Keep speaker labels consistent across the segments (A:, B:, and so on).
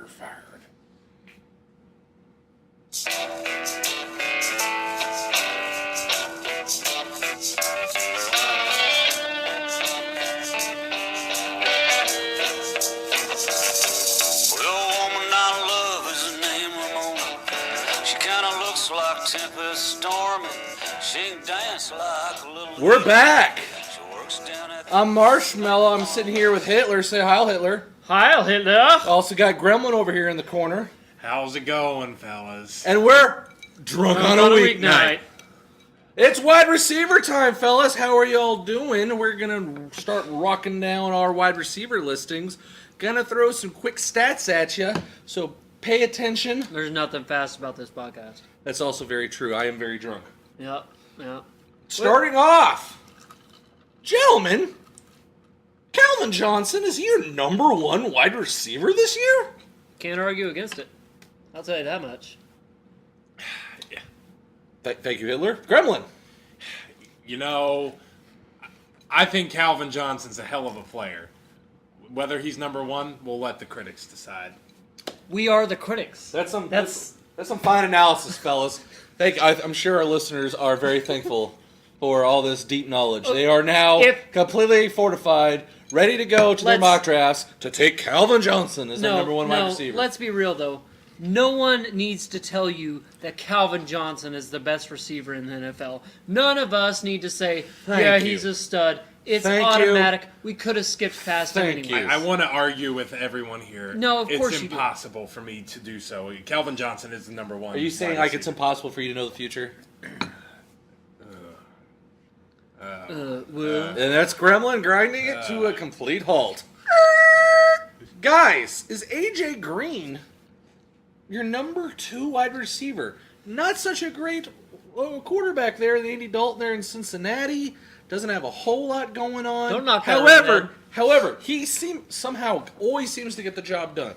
A: You're fired.
B: Tempest storming, she dance like a little.
A: We're back. I'm Marshmallow. I'm sitting here with Hitler. Say hi, Hitler.
C: Heil Hitler.
A: Also got Gremlin over here in the corner.
D: How's it going, fellas?
A: And we're drunk on a weeknight. It's wide receiver time, fellas. How are y'all doing? We're going to start rocking down our wide receiver listings. Gonna throw some quick stats at you, so pay attention.
C: There's nothing fast about this podcast.
A: That's also very true. I am very drunk.
C: Yep.
A: Starting off, gentlemen, Calvin Johnson, is he your number one wide receiver this year?
C: Can't argue against it. I'll tell you that much.
A: Yeah. Thank you, Hitler. Gremlin.
D: You know, I think Calvin Johnson's a hell of a player. Whether he's number one, we'll let the critics decide.
C: We are the critics.
A: That's some fine analysis, fellas. I'm sure our listeners are very thankful for all this deep knowledge. They are now completely fortified, ready to go to their mock drafts to take Calvin Johnson as their number one wide receiver.
C: Let's be real, though. No one needs to tell you that Calvin Johnson is the best receiver in the NFL. None of us need to say, he's a stud. It's automatic. We could have skipped past him anyway.
D: I want to argue with everyone here.
C: No, of course you do.
D: It's impossible for me to do so. Calvin Johnson is the number one.
A: Are you saying like it's impossible for you to know the future? And that's Gremlin grinding it to a complete halt. Guys, is AJ Green your number two wide receiver? Not such a great quarterback there, the Andy Dalton there in Cincinnati. Doesn't have a whole lot going on.
C: Don't knock that
A: However, he somehow always seems to get the job done.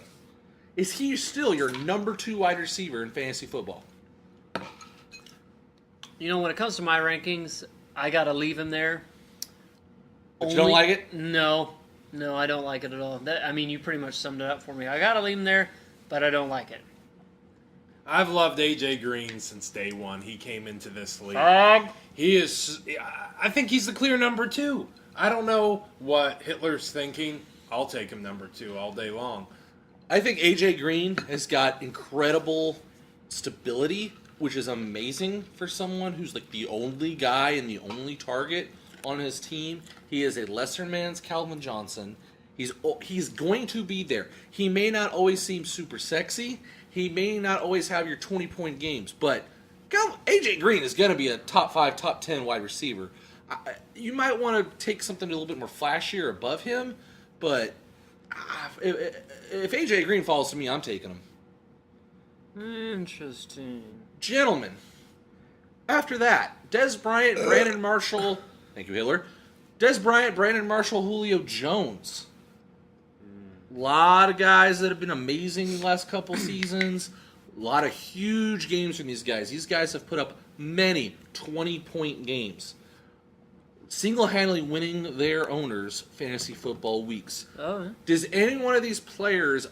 A: Is he still your number two wide receiver in fantasy football?
C: You know, when it comes to my rankings, I got to leave him there.
A: But you don't like it?
C: No, I don't like it at all. You pretty much summed it up for me. I got to leave him there, but I don't like it.
D: I've loved AJ Green since day one. He came into this league. He is. I think he's the clear number two. I don't know what Hitler's thinking. I'll take him number two all day long.
A: I think AJ Green has got incredible stability, which is amazing for someone who's like the only guy and the only target on his team. He is a lesser man's Calvin Johnson. He's going to be there. He may not always seem super sexy. He may not always have your 20-point games, but AJ Green is going to be a top 5, top 10 wide receiver. You might want to take something a little bit more flashier above him, but if AJ Green falls to me, I'm taking him.
C: Interesting.
A: Gentlemen, after that, Dez Bryant, Brandon Marshall, thank you, Hitler. Dez Bryant, Brandon Marshall, Julio Jones. A lot of guys that have been amazing the last couple seasons. A lot of huge games from these guys. These guys have put up many 20-point games. Single-handedly winning their owners' fantasy football weeks.
C: Oh, yeah.
A: Does any one of these players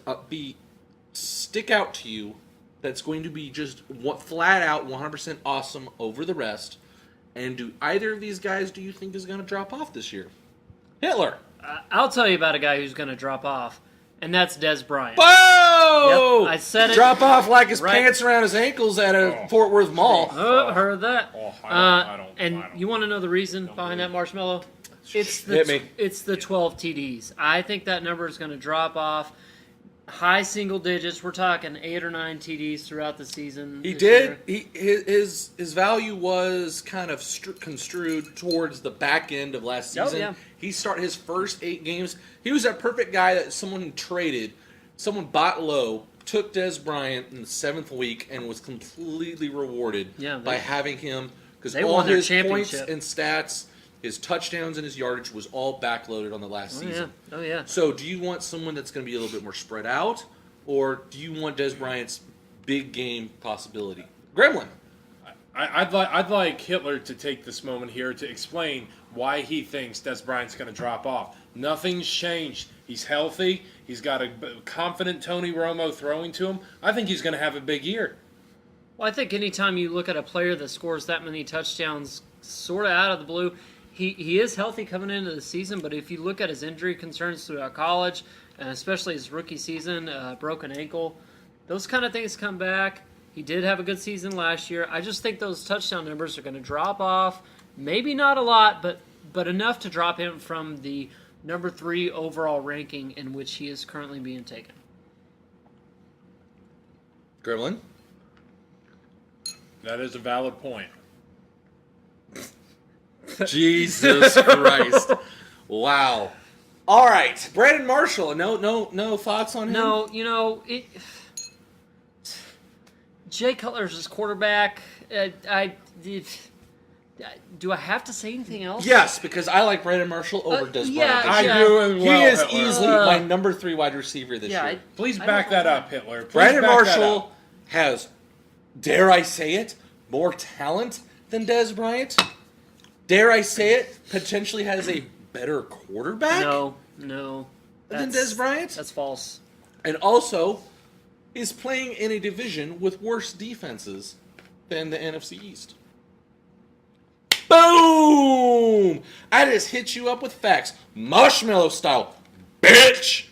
A: stick out to you that's going to be just flat out 100% awesome over the rest? And do either of these guys do you think is going to drop off this year? Hitler.
C: I'll tell you about a guy who's going to drop off, and that's Dez Bryant.
A: Whoa!
C: Yep, I said it.
A: Drop off like his pants around his ankles at a Fort Worth mall.
C: Heard that. I don't. You want to know the reason behind that, Marshmallow? It's the 12 TDs. I think that number is going to drop off. High single digits. We're talking 8 or 9 TDs throughout the season.
A: He did. His value was kind of construed towards the back end of last season.
C: Oh, yeah.
A: He started his first 8 games. He was that perfect guy that someone traded. Someone bought low, took Dez Bryant in the 7th week, and was completely rewarded by having him because all his points and stats, his touchdowns and his yardage was all backloaded on the last season.
C: Oh, yeah.
A: So do you want someone that's going to be a little bit more spread out, or do you want Dez Bryant's big game possibility? Gremlin.
D: I'd like Hitler to take this moment here to explain why he thinks Dez Bryant's going to drop off. Nothing's changed. He's healthy. He's got a confident Tony Romo throwing to him. I think he's going to have a big year.
C: Well, I think anytime you look at a player that scores that many touchdowns sort of out of the blue, he is healthy coming into the season, but if you look at his injury concerns throughout college, and especially his rookie season, broken ankle, those kind of things come back. He did have a good season last year. I just think those touchdown numbers are going to drop off. Maybe not a lot, but enough to drop him from the number 3 overall ranking in which he is currently being taken.
A: Gremlin?
D: That is a valid point.
A: Jesus Christ. Wow. All right. Brandon Marshall. No thoughts on him?
C: No, Jay Cutler's his quarterback. Do I have to say anything else?
A: Yes, because I like Brandon Marshall over Des Bryant.
D: I do as well.
A: He is
D: Hitler.
A: easily my number 3 wide receiver this year.
D: Please back that up, Hitler. Please
A: Brandon
D: back
A: Marshall has, dare I say it, more talent than Des Bryant. Dare I say it, potentially has a better quarterback?
C: No.
A: Than Des Bryant?
C: That's false.
A: And also is playing in a division with worse defenses than the NFC East. Boom! I just hit you up with facts. Marshmallow style. Bitch!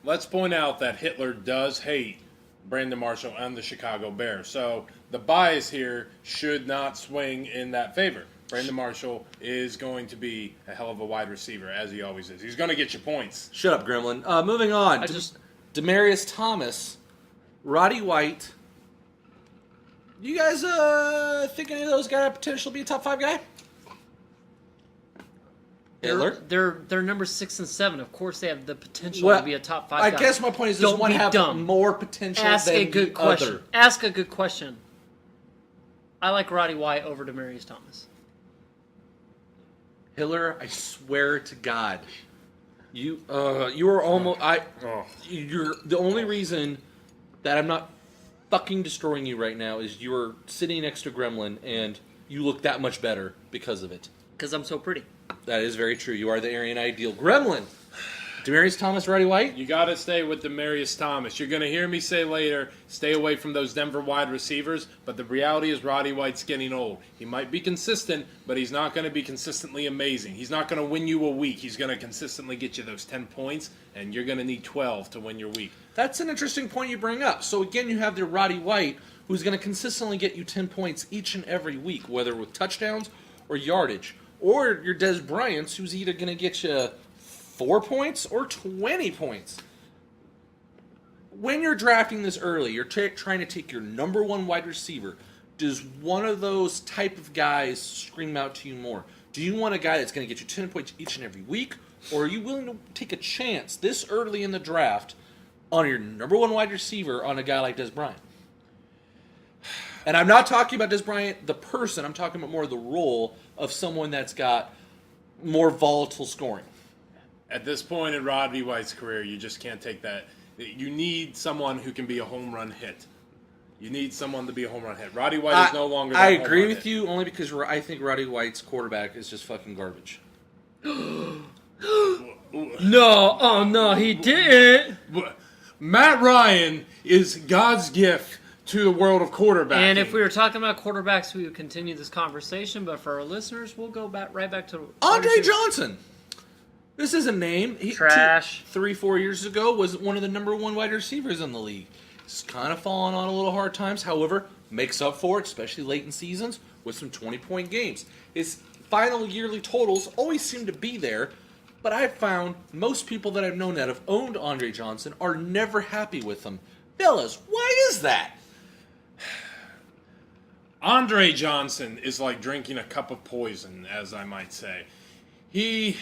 D: Let's point out that Hitler does hate Brandon Marshall and the Chicago Bears. So the bias here should not swing in that favor. Brandon Marshall is going to be a hell of a wide receiver, as he always is. He's going to get you points.
A: Shut up, Gremlin. Moving on. Demaryius Thomas, Roddy White. You guys think any of those guys potentially be a top 5 guy? Hitler?
C: They're number 6 and 7. Of course, they have the potential to be a top 5 guy.
A: I guess my point is, does one have more potential than the other?
C: Ask a good question. I like Roddy White over Demaryius Thomas.
A: Hitler, I swear to God, you are almost. You're the only reason that I'm not fucking destroying you right now is you're sitting next to Gremlin and you look that much better because of it.
C: Because I'm so pretty.
A: That is very true. You are the Aryan ideal. Gremlin, Demaryius Thomas, Roddy White.
D: You got to stay with Demaryius Thomas. You're going to hear me say later, stay away from those Denver wide receivers, but the reality is Roddy White's getting old. He might be consistent, but he's not going to be consistently amazing. He's not going to win you a week. He's going to consistently get you those 10 points, and you're going to need 12 to win your week.
A: That's an interesting point you bring up. So again, you have the Roddy White, who's going to consistently get you 10 points each and every week, whether with touchdowns or yardage. Or your Des Bryant's, who's either going to get you 4 points or 20 points. When you're drafting this early, you're trying to take your number 1 wide receiver. Does one of those type of guys scream out to you more? Do you want a guy that's going to get you 10 points each and every week? Or are you willing to take a chance this early in the draft on your number 1 wide receiver on a guy like Des Bryant? And I'm not talking about Des Bryant, the person. I'm talking about more the role of someone that's got more volatile scoring.
D: At this point in Roddy White's career, you just can't take that. You need someone who can be a home run hit. You need someone to be a home run hit. Roddy White is no longer that
A: I
D: home
A: agree
D: run
A: with
D: hit.
A: you only because I think Roddy White's quarterback is just fucking garbage.
C: No, he didn't.
D: Matt Ryan is God's gift to the world of quarterbacking.
C: And if we were talking about quarterbacks, we would continue this conversation. But for our listeners, we'll go right back to
A: Andre Johnson. This is a name.
C: Trash.
A: 3-4 years ago was one of the number 1 wide receivers in the league. He's kind of fallen on a little hard times. However, makes up for it, especially late in seasons, with some 20-point games. His final yearly totals always seem to be there. But I've found most people that I've known that have owned Andre Johnson are never happy with him. Fellas, why is that?
D: Andre Johnson is like drinking a cup of poison, as I might say. He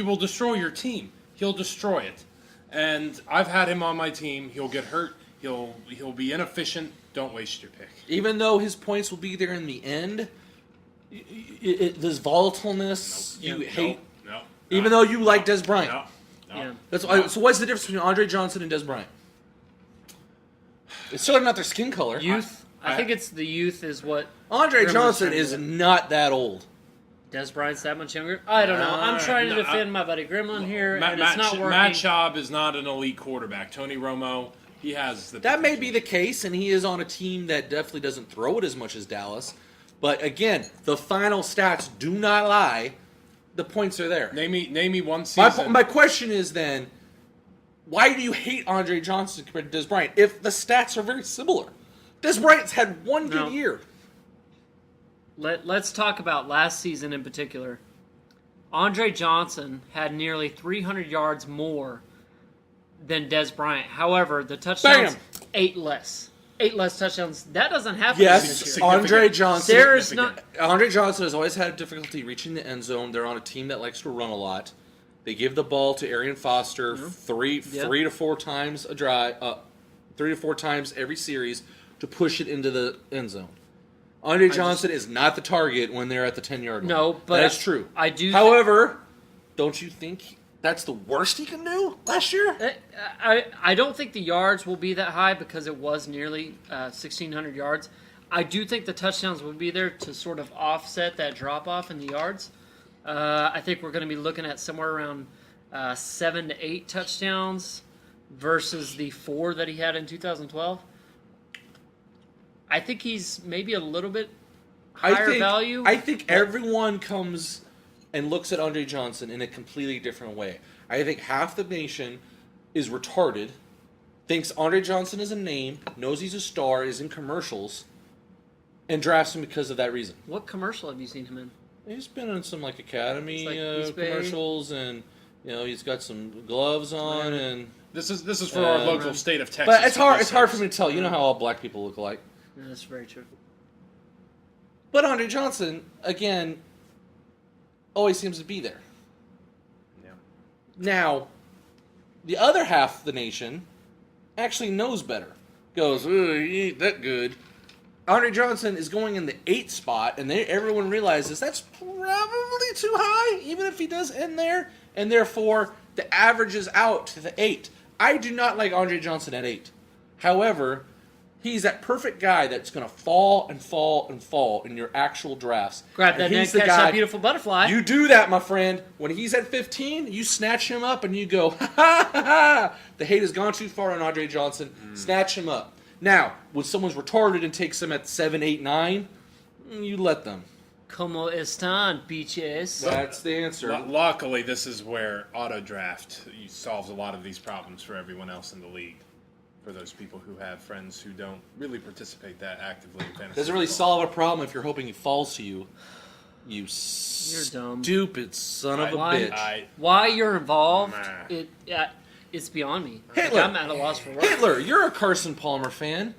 D: will destroy your team. He'll destroy it. And I've had him on my team. He'll get hurt. He'll be inefficient. Don't waste your pick.
A: Even though his points will be there in the end, this volatileness you hate.
D: No.
A: Even though you like Des Bryant.
D: No.
C: Yeah.
A: So what's the difference between Andre Johnson and Des Bryant? It's certainly not their skin color.
C: Youth. I think it's the youth is what...
A: Andre
C: Grimmer's
A: Johnson
C: trying to
A: is
C: do.
A: not that old.
C: Des Bryant's that much younger? I don't know. I'm trying to defend my buddy Gremlin here, and it's not working.
D: Matt Schaub is not an elite quarterback. Tony Romo, he has the
A: That may be the case, and he is on a team that definitely doesn't throw it as much as Dallas. But again, the final stats do not lie. The points are there.
D: Name me one season.
A: My question is then, why do you hate Andre Johnson compared to Des Bryant if the stats are very similar? Des Bryant's had one good year.
C: Let's talk about last season in particular. Andre Johnson had nearly 300 yards more than Des Bryant. However, the touchdowns, 8 less. 8 less touchdowns. That doesn't happen this year.
A: Andre Johnson.
C: Andre
A: Johnson has always had difficulty reaching the end zone. They're on a team that likes to run a lot. They give the ball to Arian Foster three to four times a drive, 3 to 4 times every series to push it into the end zone. Andre Johnson is not the target when they're at the 10-yard line.
C: No, but
A: that's true.
C: I do.
A: However, don't you think that's the worst he can do last year?
C: I don't think the yards will be that high because it was nearly 1,600 yards. I do think the touchdowns will be there to sort of offset that drop-off in the yards. I think we're going to be looking at somewhere around 7 to 8 touchdowns versus the 4 that he had in 2012. I think he's maybe a little bit higher value.
A: I think everyone comes and looks at Andre Johnson in a completely different way. I think half the nation is retarded, thinks Andre Johnson is a name, knows he's a star, is in commercials, and drafts him because of that reason.
C: What commercial have you seen him in?
A: He's been in some Academy commercials, and he's got some gloves on, and
D: this is for our local state of Texas.
A: But it's hard for me to tell. You know how all black people look alike.
C: Yeah, that's very true.
A: But Andre Johnson, again, always seems to be there.
D: Yeah.
A: Now, the other half of the nation actually knows better. Goes, he ain't that good. Andre Johnson is going in the 8th spot, and everyone realizes that's probably too high, even if he does end there, and therefore the average is out to the 8. I do not like Andre Johnson at 8. However, he's that perfect guy that's going to fall and fall and fall in your actual drafts.
C: Grab that neck, catch that beautiful butterfly.
A: You do that, my friend. When he's at 15, you snatch him up and you go, ha ha ha ha. The hate has gone too far on Andre Johnson. Snatch him up. Now, when someone's retarded and takes them at 7, 8, 9, you let them.
C: Como están, bitches?
A: That's the answer.
D: Luckily, this is where auto draft solves a lot of these problems for everyone else in the league. For those people who have friends who don't really participate that actively in fantasy.
A: Doesn't really solve a problem if you're hoping he falls to you. You're
C: dumb.
A: Stupid son of a bitch.
C: Why you're involved? It's beyond me.
A: Hitler.
C: I'm at a loss for words.
A: Hitler, you're a Carson Palmer fan.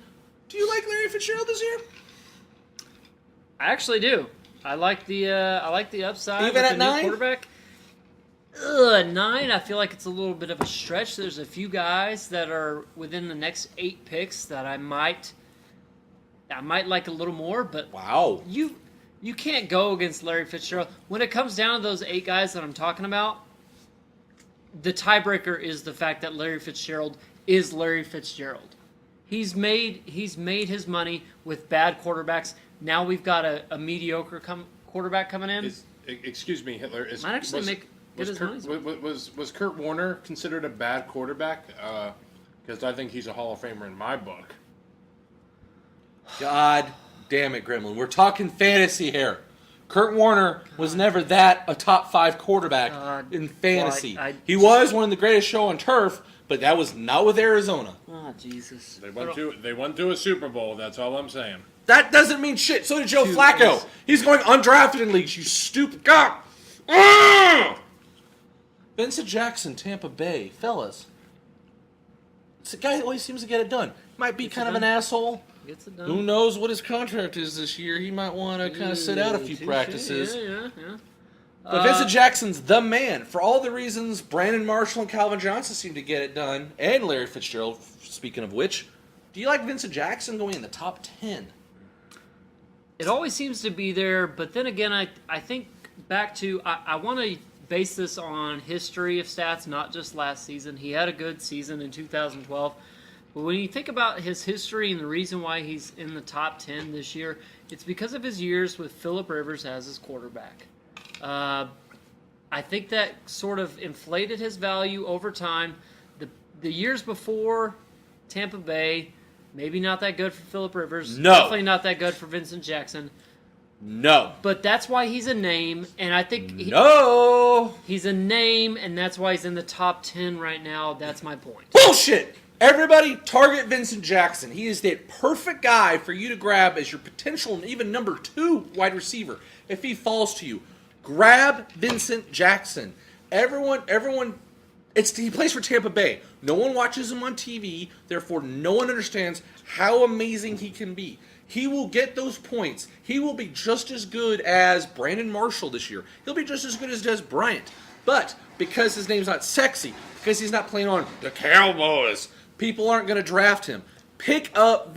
A: Do you like Larry Fitzgerald this year?
C: I actually do. I like the upside.
A: Even
C: with
A: at
C: the
A: 9?
C: new quarterback. 9, I feel like it's a little bit of a stretch. There's a few guys that are within the next 8 picks that I might like a little more, but
A: wow,
C: you can't go against Larry Fitzgerald. When it comes down to those 8 guys that I'm talking about, the tiebreaker is the fact that Larry Fitzgerald is Larry Fitzgerald. He's made his money with bad quarterbacks. Now we've got a mediocre quarterback coming in.
D: Excuse me, Hitler.
C: Might actually make
D: Was Kurt Warner considered a bad quarterback? Because I think he's a Hall of Famer in my book.
A: God damn it, Gremlin. We're talking fantasy here. Kurt Warner was never a top 5 quarterback in fantasy. He was one of the greatest show on turf, but that was not with Arizona.
C: Oh, Jesus.
D: They went to a Super Bowl, that's all I'm saying.
A: That doesn't mean shit. So did Joe Flacco. He's going undrafted in leagues, you stupid God. Vincent Jackson, Tampa Bay. Fellas. It's a guy that always seems to get it done. Might be kind of an asshole.
C: Gets it done.
A: Who knows what his contract is this year? He might want to kind of sit out a few practices.
C: Yeah.
A: But Vincent Jackson's the man. For all the reasons Brandon Marshall and Calvin Johnson seem to get it done, and Larry Fitzgerald, speaking of which, do you like Vincent Jackson going in the top 10?
C: It always seems to be there, but then again, I think back to, I want to base this on history of stats, not just last season. He had a good season in 2012. But when you think about his history and the reason why he's in the top 10 this year, it's because of his years with Phillip Rivers as his quarterback. I think that sort of inflated his value over time. The years before, Tampa Bay, maybe not that good for Phillip Rivers.
A: No.
C: Definitely not that good for Vincent Jackson.
A: No.
C: But that's why he's a name, and I think he's a name, and that's why he's in the top 10 right now. That's my point.
A: Bullshit! Everybody target Vincent Jackson. He is the perfect guy for you to grab as your potential and even number 2 wide receiver. If he falls to you, grab Vincent Jackson. Everyone, he plays for Tampa Bay. No one watches him on TV, therefore no one understands how amazing he can be. He will get those points. He will be just as good as Brandon Marshall this year. He'll be just as good as Des Bryant. But because his name's not sexy, because he's not playing on the Cowboys, people aren't going to draft him. Pick up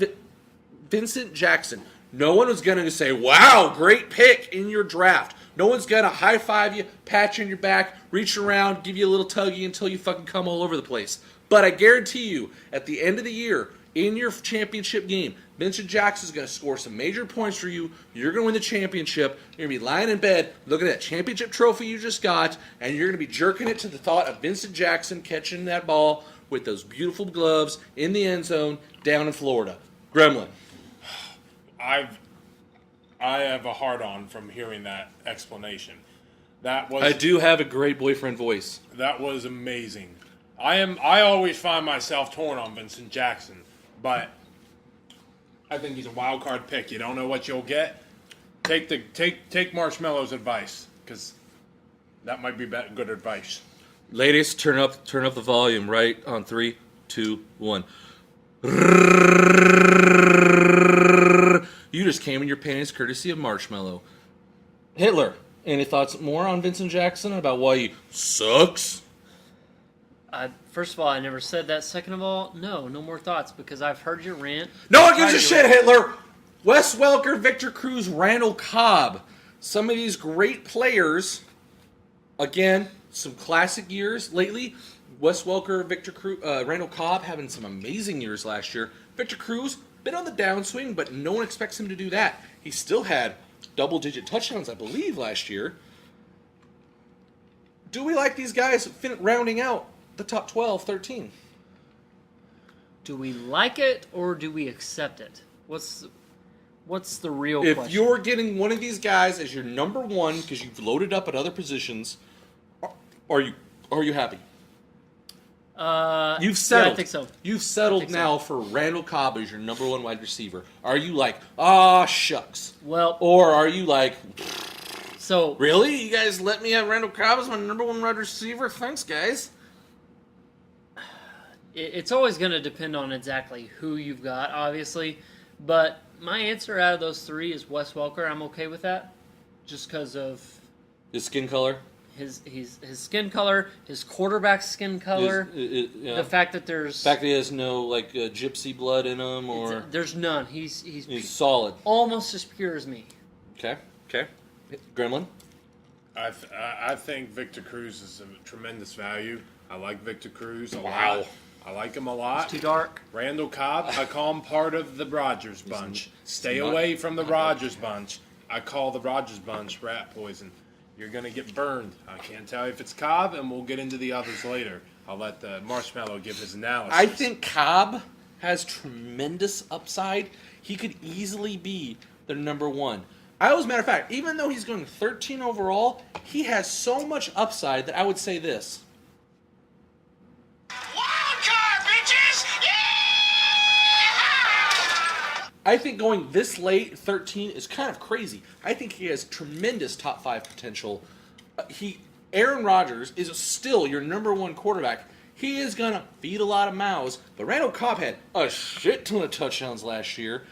A: Vincent Jackson. No one is going to say, wow, great pick in your draft. No one's going to high-five you, pat you on your back, reach around, give you a little tuggy until you fucking come all over the place. But I guarantee you, at the end of the year, in your championship game, Vincent Jackson is going to score some major points for you. You're going to win the championship. You're going to be lying in bed looking at that championship trophy you just got, and you're going to be jerking it to the thought of Vincent Jackson catching that ball with those beautiful gloves in the end zone down in Florida. Gremlin.
D: I have a hard-on from hearing that explanation.
A: I do have a great boyfriend voice.
D: That was amazing. I always find myself torn on Vincent Jackson, but I think he's a wild card pick. You don't know what you'll get. Take Marshmallow's advice, because that might be good advice.
A: Ladies, turn up the volume right on 3, 2, 1. You just came in your panties courtesy of Marshmallow. Hitler, any thoughts more on Vincent Jackson about why he sucks?
C: First of all, I never said that. Second of all, no more thoughts, because I've heard your rant.
A: No one gives a shit, Hitler! Wes Welker, Victor Cruz, Randall Cobb. Some of these great players, again, some classic years lately. Wes Welker, Victor Cruz, Randall Cobb having some amazing years last year. Victor Cruz, been on the downswing, but no one expects him to do that. He still had double-digit touchdowns, I believe, last year. Do we like these guys rounding out the top 12, 13?
C: Do we like it, or do we accept it? What's the real question? If
A: you're getting one of these guys as your number 1 because you've loaded up at other positions, are you happy? You've settled.
C: Yeah, I think so.
A: You've settled now for Randall Cobb as your number 1 wide receiver. Are you like, shucks?
C: Well,
A: or are you like,
C: so
A: really? You guys let me have Randall Cobb as my number 1 wide receiver? Thanks, guys.
C: It's always going to depend on exactly who you've got, obviously. But my answer out of those 3 is Wes Welker. I'm okay with that, just because of
A: his skin color.
C: His skin color, his quarterback's skin color, the fact that he
A: has no gypsy blood in him, or
C: there's none. He's
A: solid,
C: almost as pure as me.
A: Okay, Gremlin.
D: I think Victor Cruz is a tremendous value. I like Victor Cruz a
A: Wow.
D: lot. I like him a lot.
C: It's too dark.
D: Randall Cobb, I call him part of the Rogers bunch. Stay away from the Rogers bunch. I call the Rogers bunch rat poison. You're going to get burned. I can't tell you if it's Cobb, and we'll get into the others later. I'll let the Marshmallow give his analysis.
A: I think Cobb has tremendous upside. He could easily be the number 1. As a matter of fact, even though he's going 13 overall, he has so much upside that I would say this. I think going this late, 13, is kind of crazy. I think he has tremendous top 5 potential. Aaron Rodgers is still your number 1 quarterback. He is going to feed a lot of mouths, but Randall Cobb had a shit ton of touchdowns last year.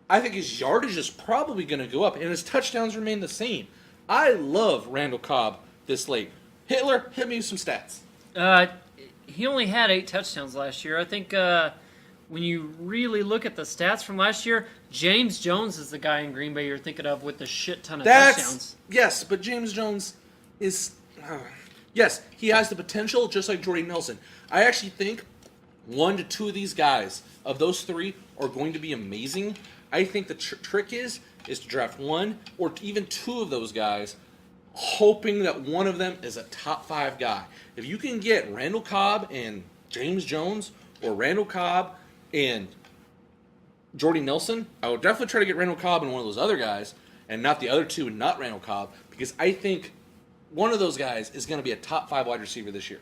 A: I think his yardage is probably going to go up, and his touchdowns remain the same. I love Randall Cobb this late. Hitler, hit me with some stats.
C: He only had 8 touchdowns last year. I think when you really look at the stats from last year, James Jones is the guy in Green Bay you're thinking of with the shit ton of touchdowns.
A: Yes, but James Jones is... yes, he has the potential, just like Jordy Nelson. I actually think 1 to 2 of these guys, of those 3, are going to be amazing. I think the trick is to draft 1 or even 2 of those guys hoping that one of them is a top 5 guy. If you can get Randall Cobb and James Jones, or Randall Cobb and Jordy Nelson, I would definitely try to get Randall Cobb and one of those other guys, and not the other two and not Randall Cobb, because I think one of those guys is going to be a top 5 wide receiver this year.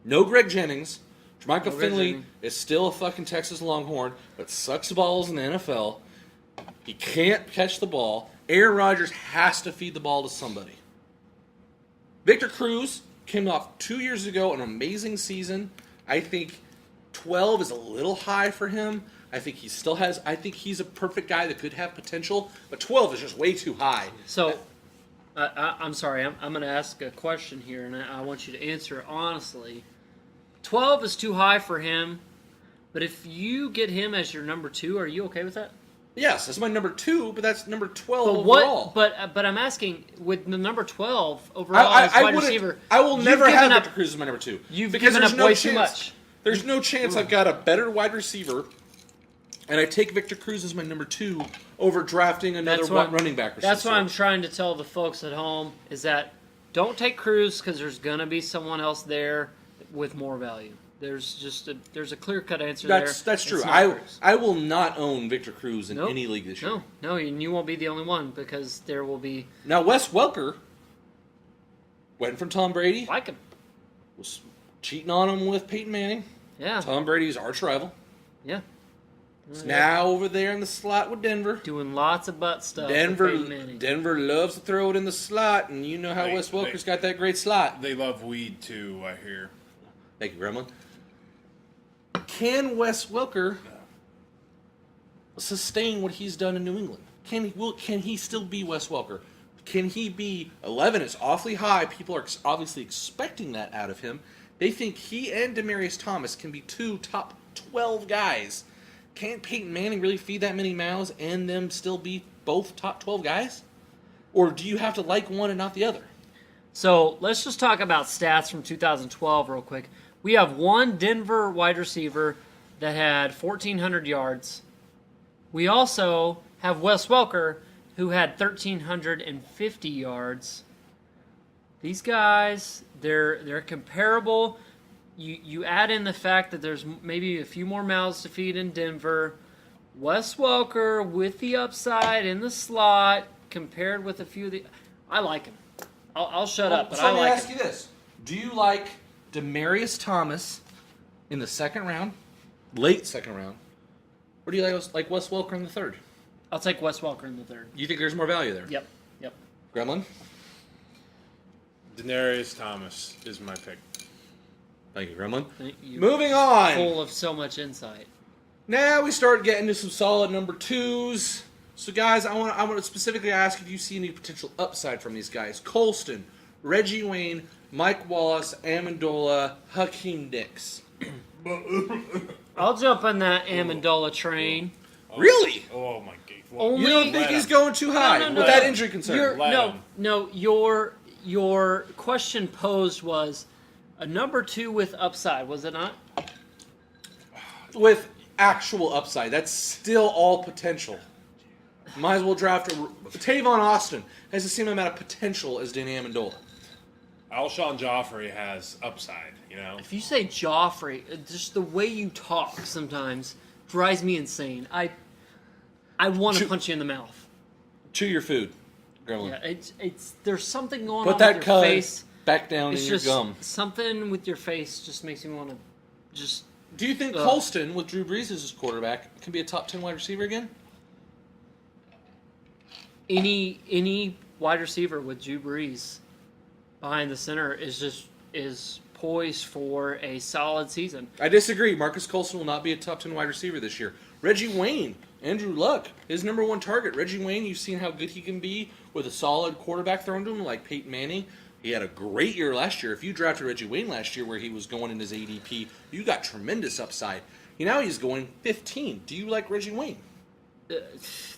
A: No Greg Jennings. Jermichael Finley is still a fucking Texas Longhorn, but sucks balls in the NFL. He can't catch the ball. Aaron Rodgers has to feed the ball to somebody. Victor Cruz came off 2 years ago, an amazing season. I think 12 is a little high for him. I think he still has. I think he's a perfect guy that could have potential, but 12 is just way too high.
C: So, I'm sorry. I'm going to ask a question here, and I want you to answer it honestly. 12 is too high for him, but if you get him as your number 2, are you okay with that?
A: Yes, that's my number 2, but that's number 12
C: but
A: overall.
C: But I'm asking, with the number 12 overall as wide receiver,
A: I will never have Victor Cruz as my number 2.
C: You've given up way too much.
A: There's no chance I've got a better wide receiver, and I take Victor Cruz as my number 2 over drafting another running back.
C: That's what I'm trying to tell the folks at home, is that don't take Cruz because there's going to be someone else there with more value. There's a clear-cut answer there.
A: That's true. I will not own Victor Cruz in any league this year.
C: No, and you won't be the only one, because there will be...
A: Now, Wes Welker went from Tom Brady.
C: Like him.
A: Was cheating on him with Peyton Manning.
C: Yeah.
A: Tom Brady's arch rival.
C: Yeah.
A: He's now over there in the slot with Denver.
C: Doing lots of butt stuff.
A: Denver loves to throw it in the slot, and you know how Wes Welker's got that great slot.
D: They love weed, too, I hear.
A: Thank you, Gremlin. Can Wes Welker sustain what he's done in New England? Can he still be Wes Welker? Can he be 11? Is awfully high. People are obviously expecting that out of him. They think he and Demaryius Thomas can be 2 top 12 guys. Can't Peyton Manning really feed that many mouths and them still be both top 12 guys? Or do you have to like one and not the other?
C: So let's just talk about stats from 2012 real quick. We have one Denver wide receiver that had 1,400 yards. We also have Wes Welker, who had 1,350 yards. These guys, they're comparable. You add in the fact that there's maybe a few more mouths to feed in Denver. Wes Welker with the upside in the slot compared with a few of the... I like him. I'll shut up, but I like him.
A: So let me ask you this. Do you like Demaryius Thomas in the second round, late second round, or do you like Wes Welker in the third?
C: I'll take Wes Welker in the third.
A: You think there's more value there?
C: Yep.
A: Gremlin?
D: Demaryius Thomas is my pick.
A: Thank you, Gremlin.
C: Thank you.
A: Moving on.
C: Full of so much insight.
A: Now we start getting to some solid number 2s. So, guys, I want to specifically ask if you see any potential upside from these guys. Colston, Reggie Wayne, Mike Wallace, Amendola, Hakeem Nicks.
C: I'll jump on that Amendola train.
A: Really?
D: Oh, my God.
C: Only,
A: you don't think he's going too high with that injury concern?
C: Your question posed was a number 2 with upside, was it not?
A: With actual upside. That's still all potential. Might as well draft Tavon Austin has the same amount of potential as Danny Amendola.
D: Alshon Joffrey has upside, you know?
C: If you say Joffrey, just the way you talk sometimes drives me insane. I want to punch you in the mouth.
A: Chew your food, Gremlin.
C: Yeah, it's there's something going
A: on
C: with your
A: face. Put that
C: face.
A: Back down in your gum.
C: Something with your face just makes me want to just...
A: Do you think Colston, with Drew Brees as his quarterback, can be a top 10 wide receiver again?
C: Any wide receiver with Drew Brees behind the center is poised for a solid season.
A: I disagree. Marcus Colston will not be a top 10 wide receiver this year. Reggie Wayne, Andrew Luck, his number 1 target. Reggie Wayne, you've seen how good he can be with a solid quarterback thrown to him like Peyton Manning. He had a great year last year. If you drafted Reggie Wayne last year where he was going in his ADP, you got tremendous upside. Now he's going 15. Do you like Reggie Wayne?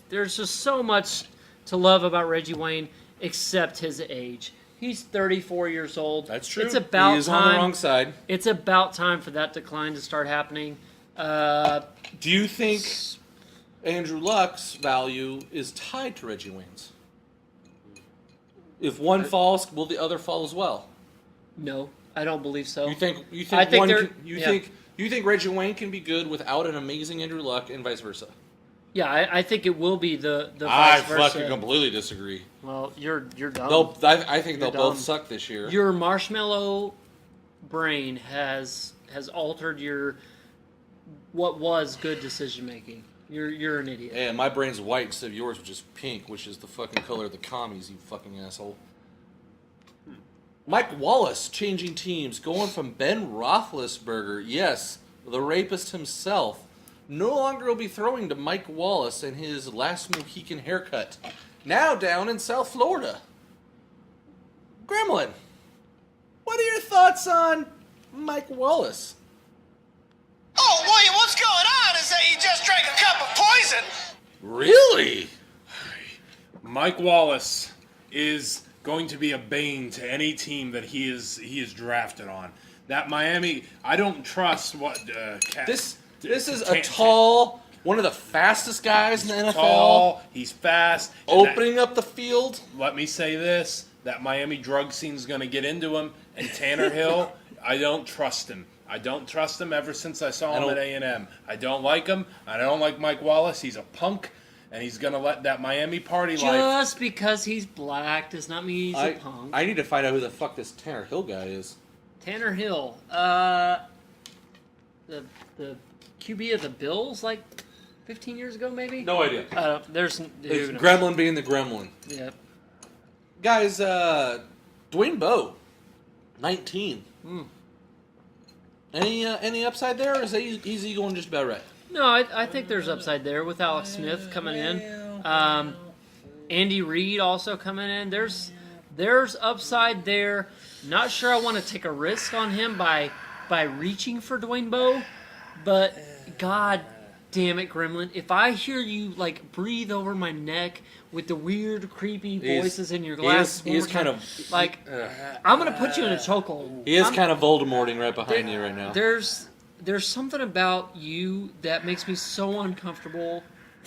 C: There's just so much to love about Reggie Wayne except his age. He's 34 years old.
A: That's true.
C: It's about
A: he is
C: time.
A: On the wrong side.
C: It's about time for that decline to start happening.
A: Do you think Andrew Luck's value is tied to Reggie Wayne's? If one falls, will the other fall as well?
C: No, I don't believe so.
A: You think Reggie Wayne can be good without an amazing Andrew Luck, and vice versa?
C: Yeah, I think it will be the
A: I
C: vice versa.
A: fucking completely disagree.
C: Well, you're dumb.
A: I think they'll
C: dumb.
A: both suck this year.
C: Your marshmallow brain has altered your what was good decision making. You're an idiot.
A: Yeah, my brain's white instead of yours, which is pink, which is the fucking color of the commies, you fucking asshole. Mike Wallace changing teams, going from Ben Roethlisberger, yes, the rapist himself, no longer will be throwing to Mike Wallace and his last Mohican haircut. Now down in South Florida. Gremlin, what are your thoughts on Mike Wallace?
E: Oh, William, what's going on is that you just drank a cup of poison.
A: Really?
D: Mike Wallace is going to be a bane to any team that he is drafted on. That Miami, I don't trust what
A: This is a tall, one of the fastest guys in the NFL.
D: Tall, he's fast.
A: Opening up the field.
D: Let me say this: that Miami drug scene is going to get into him. And Tanner Hill, I don't trust him. I don't trust him ever since I saw him at A&M. I don't like him. I don't like Mike Wallace. He's a punk, and he's going to let that Miami party life.
C: Just because he's black does not mean he's a punk.
A: I need to find out who the fuck this Tanner Hill guy is.
C: Tanner Hill, the QB of the Bills, like 15 years ago, maybe.
A: No idea.
C: There's
A: it's Gremlin being the Gremlin.
C: Yeah.
A: Guys, Dwayne Bowe, 19. Any upside there, or is he going just about right?
C: No, I think there's upside there with Alex Smith coming in. Andy Reid also coming in. There's upside there. Not sure I want to take a risk on him by reaching for Dwayne Bowe, but God damn it, Gremlin! If I hear you like breathe over my neck with the weird, creepy voices in your glass,
A: he is kind of
C: like I'm gonna put you in a chokehold.
A: He is kind of Voldemorting right behind you right now.
C: There's something about you that makes me so uncomfortable.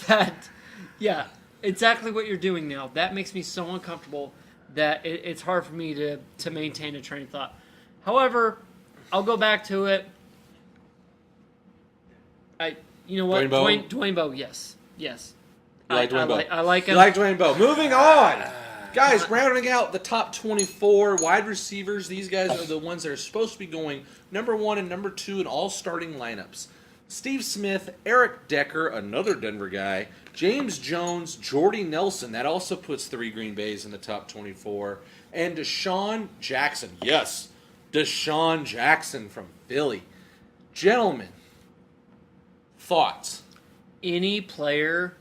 C: That exactly what you're doing now. That makes me so uncomfortable that it's hard for me to maintain a train of thought. However, I'll go back to it. You know what? Dwayne Bowe, yes.
A: You like Dwayne Bowe?
C: I like him.
A: You like Dwayne Bowe. Moving on. Guys, rounding out the top 24 wide receivers, these guys are the ones that are supposed to be going number 1 and number 2 in all starting lineups. Steve Smith, Eric Decker, another Denver guy, James Jones, Jordy Nelson, that also puts 3 Green Bays in the top 24, and Deshaun Jackson. Yes, Deshaun Jackson from Philly. Gentlemen, thoughts?
C: Any player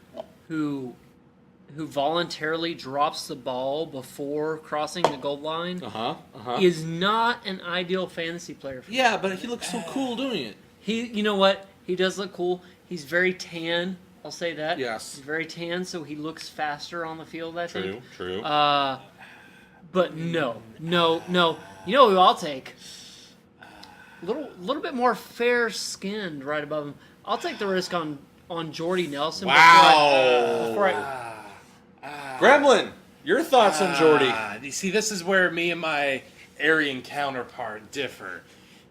C: who voluntarily drops the ball before crossing the goal line is not an ideal fantasy player for me.
A: Yeah, but he looks so cool doing it.
C: You know what? He does look cool. He's very tan. I'll say that.
A: Yes.
C: He's very tan, so he looks faster on the field, I think.
A: True.
C: But no. You know who I'll take? A little bit more fair-skinned right above him. I'll take the risk on Jordy Nelson.
A: Wow. Gremlin, your thoughts on Jordy?
D: You see, this is where me and my Aryan counterpart differ.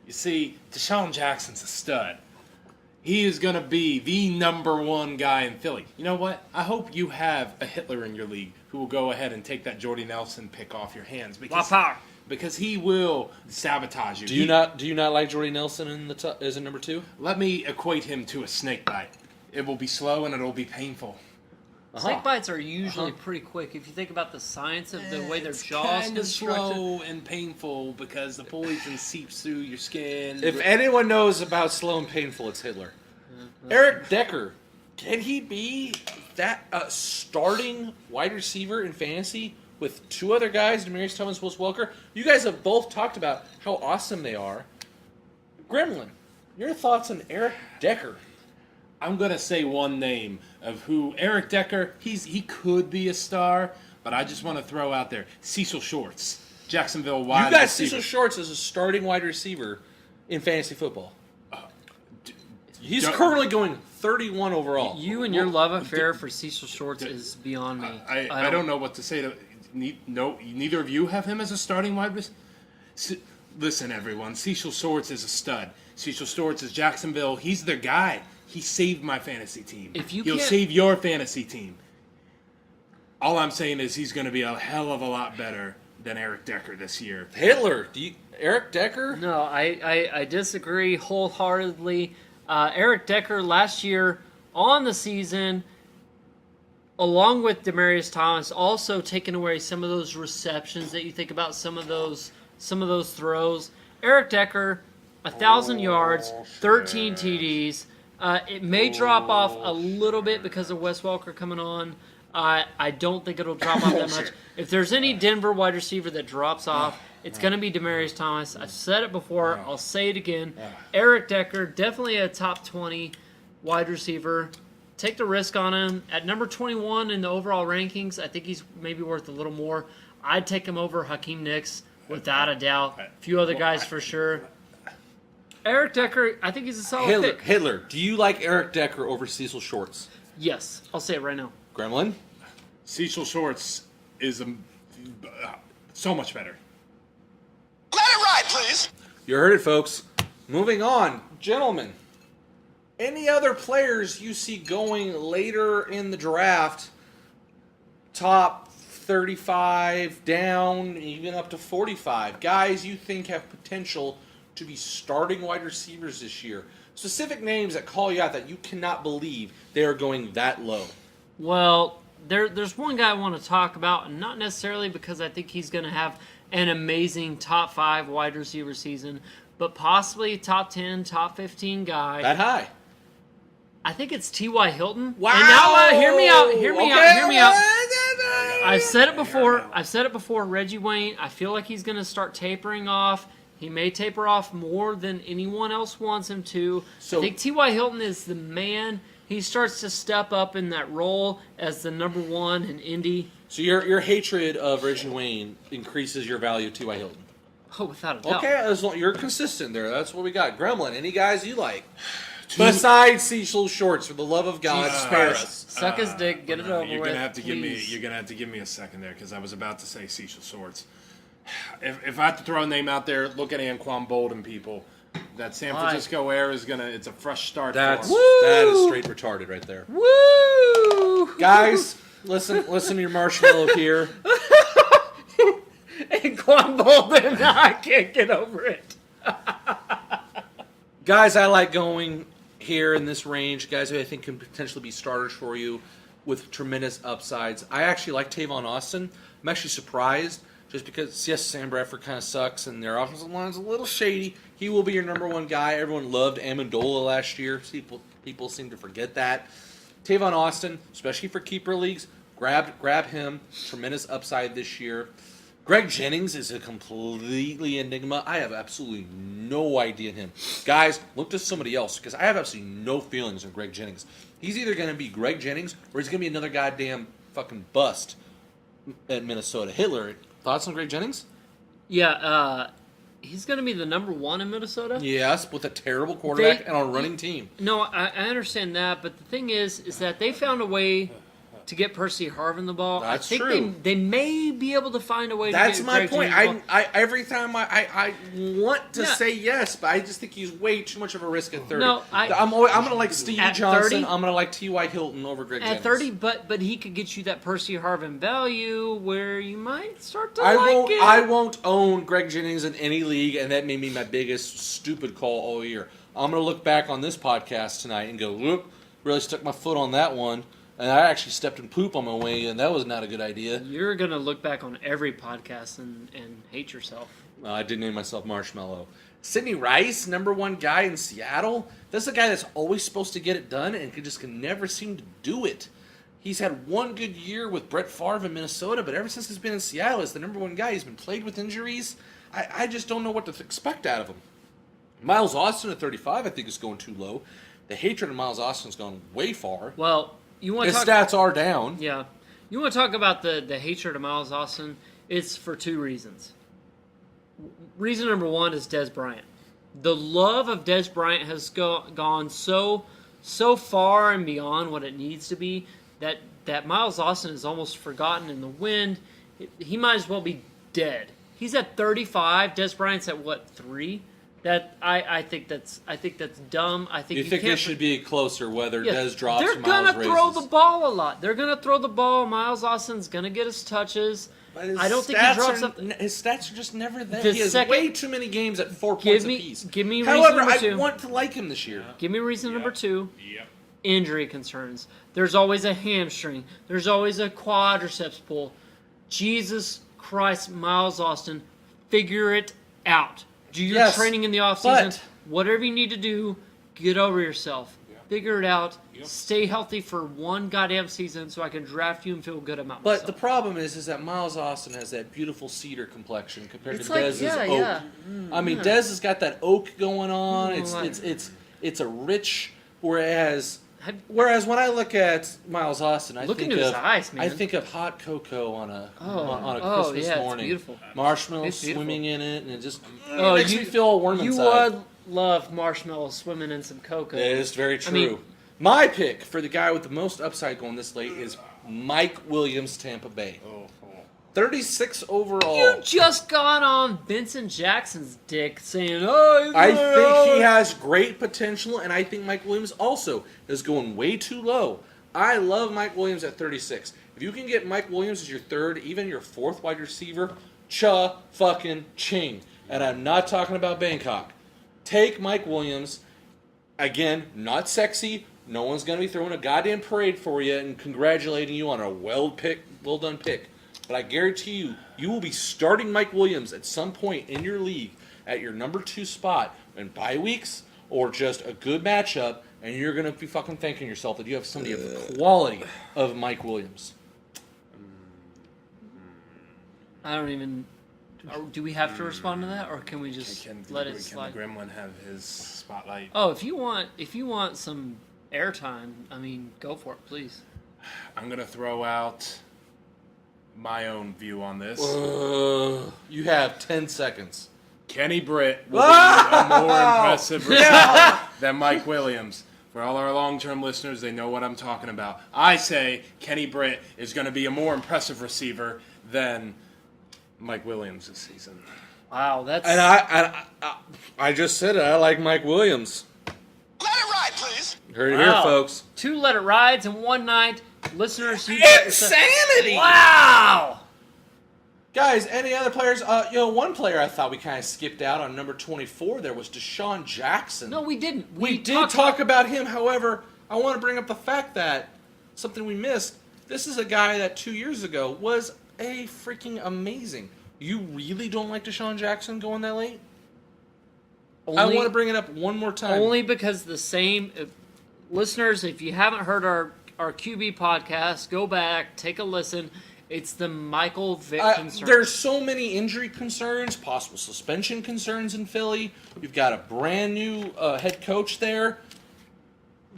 D: You see, Deshaun Jackson's a stud. He is going to be the number 1 guy in Philly. You know what? I hope you have a Hitler in your league who will go ahead and take that Jordy Nelson pick off your hands because he will sabotage you.
A: Do you not like Jordy Nelson in the as a number 2?
D: Let me equate him to a snake bite. It will be slow and it will be painful.
C: Snake bites are usually pretty quick. If you think about the science of the way their jaws
D: kind of slow and painful because the poison seeps through your skin.
A: If anyone knows about slow and painful, it's Hitler. Eric Decker, can he be that starting wide receiver in fantasy with 2 other guys, Demaryius Thomas, Willis Welker? You guys have both talked about how awesome they are. Gremlin, your thoughts on Eric Decker?
D: I'm going to say one name of who Eric Decker, he could be a star, but I just want to throw out there Cecil Shorts, Jacksonville wide receiver.
A: You got Cecil Shorts as a starting wide receiver in fantasy football. He's currently going 31 overall.
C: You and your love affair for Cecil Shorts is beyond me.
D: I don't know what to say to neither of you have him as a starting wide receiver. Listen, everyone, Cecil Shorts is a stud. Cecil Shorts is Jacksonville. He's their guy. He saved my fantasy team. He'll save your fantasy team. All I'm saying is he's going to be a hell of a lot better than Eric Decker this year.
A: Hitler, Eric Decker?
C: No, I disagree wholeheartedly. Eric Decker last year on the season, along with Demaryius Thomas, also taking away some of those receptions that you think about, some of those throws. Eric Decker, 1,000 yards, 13 TDs. It may drop off a little bit because of Wes Welker coming on. I don't think it'll drop off that much. If there's any Denver wide receiver that drops off, it's going to be Demaryius Thomas. I've said it before. I'll say it again. Eric Decker, definitely a top 20 wide receiver. Take the risk on him. At number 21 in the overall rankings, I think he's maybe worth a little more. I'd take him over Hakeem Nicks, without a doubt. A few other guys for sure. Eric Decker, I think he's a solid pick.
A: Hitler, do you like Eric Decker over Cecil Shorts?
C: Yes, I'll say it right now.
A: Gremlin?
D: Cecil Shorts is so much better.
E: Let it ride, please.
A: You heard it, folks. Moving on. Gentlemen, any other players you see going later in the draft, top 35 down, even up to 45, guys you think have potential to be starting wide receivers this year? Specific names that call you out that you cannot believe they are going that low.
C: Well, there's one guy I want to talk about, and not necessarily because I think he's going to have an amazing top 5 wide receiver season, but possibly top 10, top 15 guy.
A: That high?
C: I think it's T.Y. Hilton.
A: Wow!
C: And now, hear me out. Hear me out.
A: out.
C: I've said it before. Reggie Wayne, I feel like he's going to start tapering off. He may taper off more than anyone else wants him to.
A: So,
C: I think T.Y. Hilton is the man. He starts to step up in that role as the number 1 in Indy.
A: So your hatred of Reggie Wayne increases your value of T.Y. Hilton.
C: Oh, without a doubt.
A: Okay, as long, you're consistent there. That's what we got. Gremlin, any guys you like? Besides Cecil Shorts, for the love of God, spare us.
C: Suck his dick, get it over
D: you're
C: with.
D: Gonna have to you're gonna have to give me a second there because I was about to say Cecil Shorts. If I have to throw a name out there, look at Anquan Bolden, people. That San Francisco Air is it's a fresh start.
A: That is straight retarded right there.
C: Woo!
A: Guys, listen to your marshmallow here.
C: Anquan Bolden, I can't get over it.
A: Guys, I like going here in this range. Guys who I think can potentially be starters for you with tremendous upsides. I actually like Tavon Austin. I'm actually surprised just because, yes, Sam Bradford kind of sucks and their offensive line's a little shady. He will be your number 1 guy. Everyone loved Amendola last year. People seem to forget that. Tavon Austin, especially for keeper leagues, grab him. Tremendous upside this year. Greg Jennings is a completely enigma. I have absolutely no idea in him. Guys, look to somebody else because I have absolutely no feelings on Greg Jennings. He's either going to be Greg Jennings or he's going to be another goddamn fucking bust at Minnesota. Hitler, thoughts on Greg Jennings?
C: Yeah, he's going to be the number 1 in Minnesota?
A: Yes, with a terrible quarterback and a running team.
C: No, I understand that, but the thing is that they found a way to get Percy Harvin the ball.
A: That's
C: I think
A: true.
C: They may be able to find a way to
A: That's
C: get
A: my
C: Greg
A: point.
C: Jennings the ball.
A: I every time I want to say yes, but I just think he's way too much of a risk at 30.
C: No,
A: I'm going to like Stevie
C: at
A: Johnson.
C: 30?
A: I'm going to like T.Y. Hilton over Greg Jennings.
C: At 30, but he could get you that Percy Harvin value where you might start to it.
A: I won't own Greg Jennings in any league, and that may be my biggest stupid call all year. I'm going to look back on this podcast tonight and go, whoop, really stuck my foot on that one. And I actually stepped in poop on my way, and that was not a good idea.
C: You're going to look back on every podcast and hate yourself.
A: I did name myself Marshmallow. Sidney Rice, number 1 guy in Seattle. That's a guy that's always supposed to get it done and can never seem to do it. He's had 1 good year with Brett Favre in Minnesota, but ever since he's been in Seattle as the number 1 guy, he's been plagued with injuries. I just don't know what to expect out of him. Miles Austin at 35, I think, is going too low. The hatred of Miles Austin's gone way far.
C: Well, his
A: stats are down.
C: Yeah. You want to talk about the hatred of Miles Austin? It's for 2 reasons. Reason number 1 is Dez Bryant. The love of Dez Bryant has gone so far and beyond what it needs to be that Miles Austin is almost forgotten in the wind. he might as well be dead. He's at 35. Des Bryant's at what, 3? I think that's dumb. I think
A: you think they should be closer, whether Des drops
C: they're
A: or Miles
C: gonna throw the ball a lot. They're gonna throw the ball. Miles Austin's gonna get his touches. I don't think he drops something.
A: His stats are just never there. He has way too many games at 4 points apiece.
C: Give me reason
A: However,
C: number 2.
A: I want to like him this year.
C: Give me reason number 2.
D: Yep.
C: Injury concerns. There's always a hamstring. There's always a quadriceps pull. Jesus Christ, Miles Austin, figure it out. Do your training in the offseason. Whatever you need to do, get over yourself. Yeah. Figure it out. Yep. Stay healthy for one goddamn season so I can draft you and feel good about myself.
A: But the problem is that Miles Austin has that beautiful cedar complexion compared to Dez's oak. Yeah. I mean, Dez has got that oak going on. It's a rich, whereas when I look at Miles Austin, I think of hot cocoa on a Christmas morning.
C: It's beautiful.
A: Marshmallows swimming in it, and it just makes me feel warm inside.
C: You would love marshmallows swimming in some cocoa.
A: It is very true. My pick for the guy with the most upside going this late is Mike Williams, Tampa Bay. 36 overall.
C: You just got on Vincent Jackson's dick saying,
A: I think he has great potential, and I think Mike Williams also is going way too low. I love Mike Williams at 36. If you can get Mike Williams as your third, even your fourth wide receiver, cha-fucking-ching. And I'm not talking about Bangkok. Take Mike Williams. Again, not sexy. No one's going to be throwing a goddamn parade for you and congratulating you on a well done pick. But I guarantee you, you will be starting Mike Williams at some point in your league at your number 2 spot in bye weeks or just a good matchup, and you're going to be fucking thanking yourself that you have somebody of the quality of Mike Williams.
C: I don't even... Do we have to respond to that, or can we just let it slide?
D: Can the Gremlin have his spotlight?
C: Oh, if you want some airtime, I mean, go for it, please.
D: I'm going to throw out my own view on this.
A: You have 10 seconds.
D: Kenny Britt will be a more impressive receiver than Mike Williams. For all our long-term listeners, they know what I'm talking about. I say Kenny Britt is going to be a more impressive receiver than Mike Williams this season.
C: Wow, that's...
A: And I just said it. I like Mike Williams.
E: Let it ride, please.
A: Heard it here, folks.
C: 2 let it rides in one night. Listeners,
A: insanity!
C: Wow!
A: Guys, any other players? One player I thought we kind of skipped out on number 24 there was Deshaun Jackson.
C: No, we didn't.
A: We did talk about him. However, I want to bring up the fact that something we missed. This is a guy that 2 years ago was a freaking amazing. You really don't like Deshaun Jackson going that late? I want to bring it up one more time.
C: Only because the same... listeners, if you haven't heard our QB podcast, go back, take a listen. It's the Michael Vick concern.
A: There's so many injury concerns, possible suspension concerns in Philly. You've got a brand new head coach there.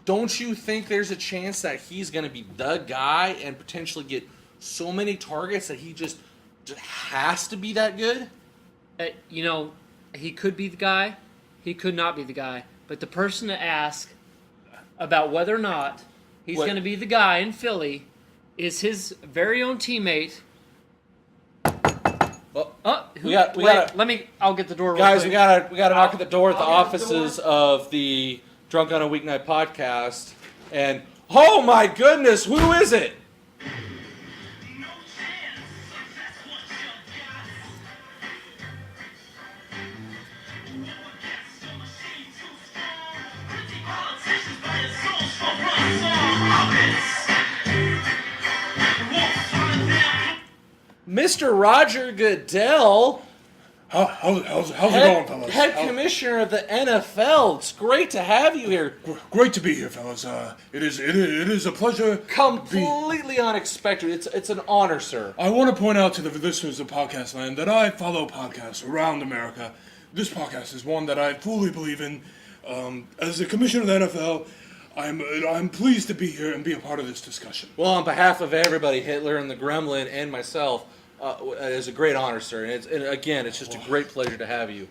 A: Don't you think there's a chance that he's going to be the guy and potentially get so many targets that he just has to be that good?
C: He could be the guy. He could not be the guy. But the person to ask about whether or not he's going to be the guy in Philly is his very own teammate. I'll get the door.
A: Guys, we gotta knock at the door at the offices of the Drunk on a Weeknight podcast. And oh my goodness, who is it? Mr. Roger Goodell,
D: how's it going, fellas?
A: Head commissioner of the NFL. It's great to have you here.
D: Great to be here, fellas. It is a pleasure.
A: Completely unexpected. It's an honor, sir.
D: I want to point out to the listeners of Podcast Land that I follow podcasts around America. This podcast is one that I fully believe in. As the commissioner of the NFL, I'm pleased to be here and be a part of this discussion.
A: Well, on behalf of everybody, Hitler and the Gremlin and myself, it is a great honor, sir. And again, it's just a great pleasure to have you.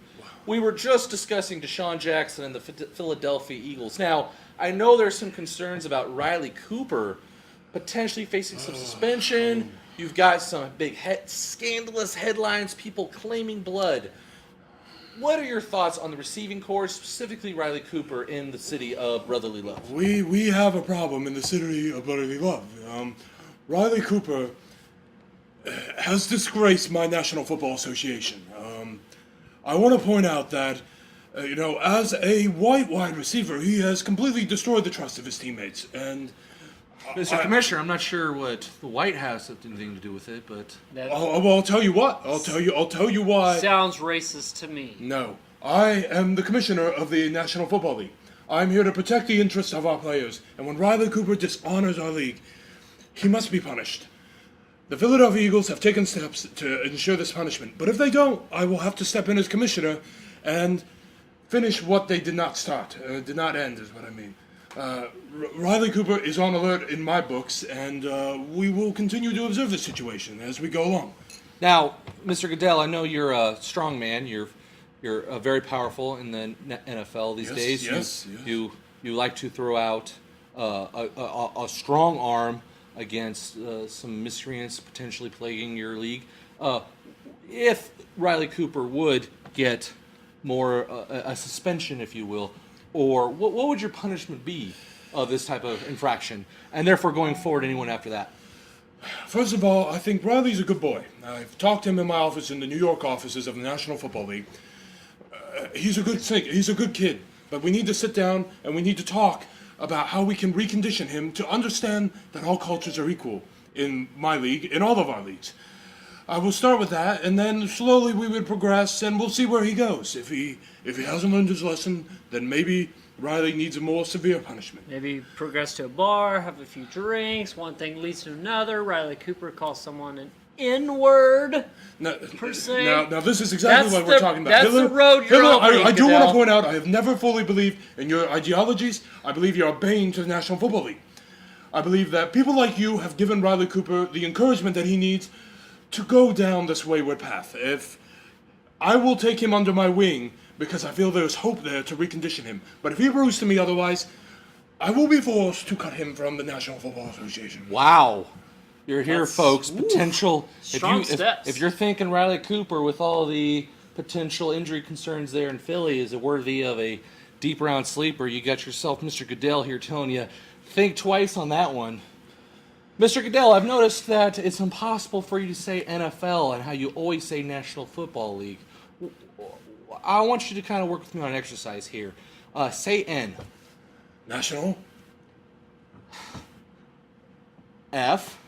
A: We were just discussing Deshaun Jackson and the Philadelphia Eagles. Now, I know there's some concerns about Riley Cooper potentially facing some suspension You've got some big scandalous headlines, people claiming blood. What are your thoughts on the receiving corps, specifically Riley Cooper in the city of Brotherly Love?
F: We have a problem in the city of Brotherly Love. Riley Cooper has disgraced my National Football Association. I want to point out that, as a white wide receiver, he has completely destroyed the trust of his teammates. And
A: Mr. Commissioner, I'm not sure what the White House has anything to do with it, but
F: I'll tell you what. I'll tell you why.
C: Sounds racist to me.
F: No, I am the commissioner of the National Football League. I'm here to protect the interests of our players. And when Riley Cooper dishonors our league, he must be punished. The Philadelphia Eagles have taken steps to ensure this punishment, but if they don't, I will have to step in as commissioner and finish what they did not start. Did not end, is what I mean. Riley Cooper is on alert in my books, and we will continue to observe the situation as we go along.
A: Now, Mr. Goodell, I know you're a strong man. You're very powerful in the NFL these days.
F: Yes.
A: You like to throw out a strong arm against some miscreants potentially plaguing your league. If Riley Cooper would get more a suspension, if you will, or what would your punishment be of this type of infraction, and therefore going forward, anyone after that?
F: First of all, I think Riley's a good boy. I've talked to him in my office in the New York offices of the National Football League. He's a good thinker. He's a good kid. But we need to sit down and we need to talk about how we can recondition him to understand that all cultures are equal in my league, in all of our leagues. I will start with that, and then slowly we would progress, and we'll see where he goes. If he hasn't learned his lesson, then maybe Riley needs a more severe punishment.
C: Maybe progress to a bar, have a few drinks, one thing leads to another. Riley Cooper calls someone an N-word, per se.
F: Now this is exactly what we're talking about.
C: That's the road you're on.
F: I do want to point out, I have never fully believed in your ideologies. I believe you're a bane to the National Football League. I believe that people like you have given Riley Cooper the encouragement that he needs to go down this wayward path. If I will take him under my wing because I feel there's hope there to recondition him. But if he proves to me otherwise, I will be forced to cut him from the National Football Association.
A: Wow. You're here, folks. Potential.
C: Strong steps.
A: If you're thinking Riley Cooper with all the potential injury concerns there in Philly is worthy of a deep round sleeper, you got yourself Mr. Goodell here telling you, think twice on that one. Mr. Goodell, I've noticed that it's impossible for you to say NFL and how you always say National Football League. I want you to kind of work with me on an exercise here. Say N.
F: National?
A: F.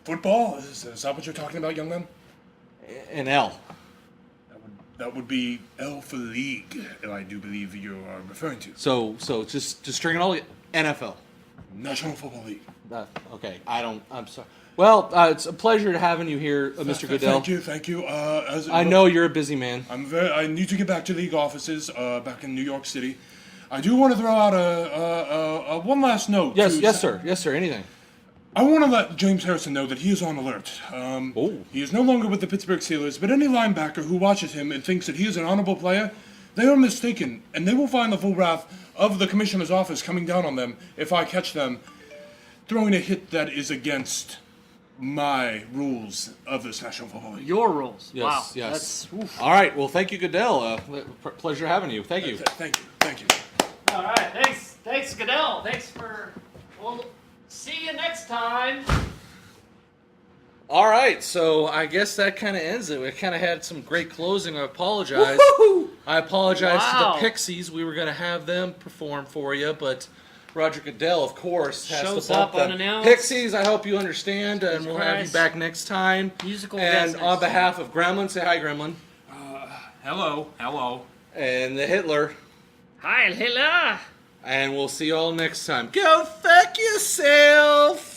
F: Football? Is that what you're talking about, young man?
A: And L.
F: That would be L for league, I do believe you are referring to.
A: So just string it all. NFL.
F: National Football League.
A: Okay, I'm sorry. Well, it's a pleasure having you here, Mr. Goodell.
F: Thank you.
A: I know you're a busy man.
F: I need to get back to league offices back in New York City. I do want to throw out a one last note.
A: Yes, sir. Anything.
F: I want to let James Harrison know that he is on alert. He is no longer with the Pittsburgh Steelers, but any linebacker who watches him and thinks that he is an honorable player, they are mistaken, and they will find the full wrath of the commissioner's office coming down on them if I catch them throwing a hit that is against my rules of this National Football League.
C: Your rules.
A: Yes,
C: wow.
A: yes. All right. Well, thank you, Goodell. Pleasure having you. Thank you.
F: Thank you.
C: All right. Thanks, Goodell. Thanks for. We'll see you next time.
A: All right, so I guess that kind of ends it. We kind of had some great closing. I apologize.
C: Woo-hoo!
A: I apologize to
C: Wow.
A: the Pixies. We were going to have them perform for you, but Roger Goodell, of course, has
C: Shows
A: to bump
C: up
A: them.
C: unannounced.
A: Pixies, I hope you understand, and we'll have you back next time.
C: Musical
A: And
C: guest
A: on
C: next
A: behalf of Gremlin, say hi, Gremlin.
D: Hello.
A: And the Hitler.
C: Hi, Hitler.
A: And we'll see you all next time. Go fuck yourself!